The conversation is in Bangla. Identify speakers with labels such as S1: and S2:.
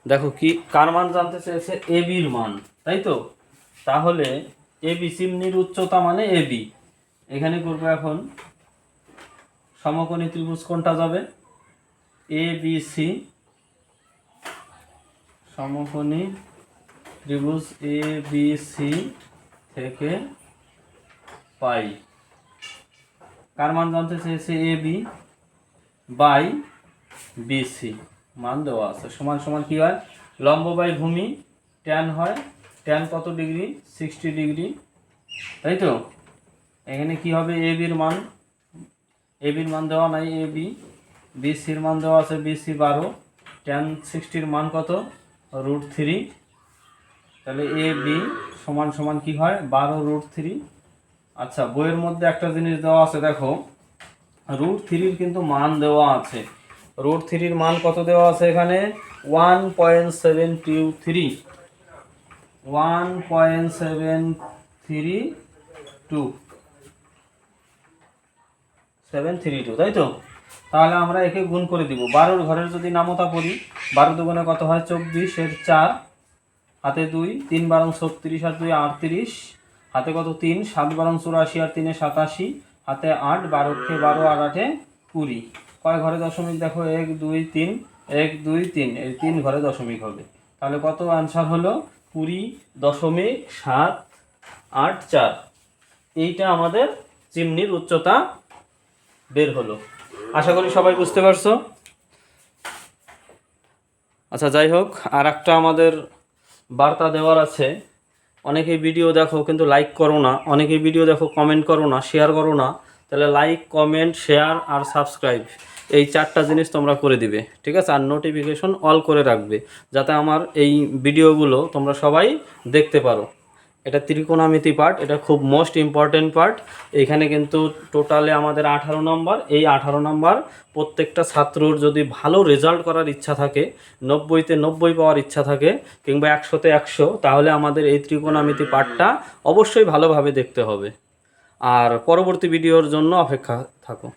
S1: দেখো কি কার মান জানতে চেয়েছে, এ বির মান, তাই তো। তাহলে এ বি চিমনির উচ্চতা মানে এ বি। এখানে করবো এখন সমকোণী ত্রিভুজ কোনটা যাবে, এ বি সি, সমকোণী ত্রিভুজ এ বি সি থেকে পাই। কার মান জানতে চেয়েছে, A B by B C, মান দেওয়া আছে। সমান সমান কি হয়, লম্ব বাই ভূমি ট্যান হয়, ট্যান কত ডিগ্রি, 60 ডিগ্রি, তাই তো। এখানে কি হবে, এ বির মান, এ বির মান দেওয়া নাই, এ বি, বি সির মান দেওয়া আছে, বি সি 12, ট্যান 60-র মান কত, √3। তাহলে এ বি সমান সমান কি হয়, 12√3। আচ্ছা, বইয়ের মধ্যে একটা জিনিস দেওয়া আছে, দেখো √3-র কিন্তু মান দেওয়া আছে। √3-র মান কত দেওয়া আছে এখানে, 1.732, 1.732, তাই তো। তাহলে আমরা একে গুণ করে দিব, 12-র ঘরের যদি নামতা পড়ি, 12 দুগুণে কত হয় 24, এর 4, হাতে 2, 3 বারং 36, আর 2 38, হাতে কত 3, 7 বারং 84, আর 3 87, হাতে 8, 12 12, আর 8 20। কয় ঘরে দশমিক দেখো, 1 2 3, 1 2 3, এই 3 ঘরে দশমিক হবে। তাহলে কত আনসার হলো, 20.784। এইটা আমাদের চিমনির উচ্চতা বের হলো। আশা করি সবাই বুঝতে পারছো। আচ্ছা, যাই হোক, আর একটা আমাদের বার্তা দেওয়ার আছে। অনেকেই ভিডিও দেখো কিন্তু লাইক করো না, অনেকেই ভিডিও দেখো কমেন্ট করো না, শেয়ার করো না। তাহলে লাইক, কমেন্ট, শেয়ার আর সাবস্ক্রাইব, এই 4টা জিনিস তোমরা করে দিবে, ঠিক আছে। আর নোটিফিকেশন অল করে রাখবে, যাতে আমার এই ভিডিওগুলো তোমরা সবাই দেখতে পারো। এটা ত্রিকোণমিতি পার্ট, এটা খুব মোস্ট ইম্পর্টেন্ট পার্ট। এখানে কিন্তু টোটালে আমাদের 18 নম্বর। এই 18 নম্বর প্রত্যেকটা ছাত্রর যদি ভালো রেজাল্ট করার ইচ্ছা থাকে, 90-তে 90 পাওয়ার ইচ্ছা থাকে, কিংবা 100-তে 100, তাহলে আমাদের এই ত্রিকোণমিতি পার্টটা অবশ্যই ভালোভাবে দেখতে হবে। আর পরবর্তী ভিডিওর জন্য অপেক্ষা থাকো।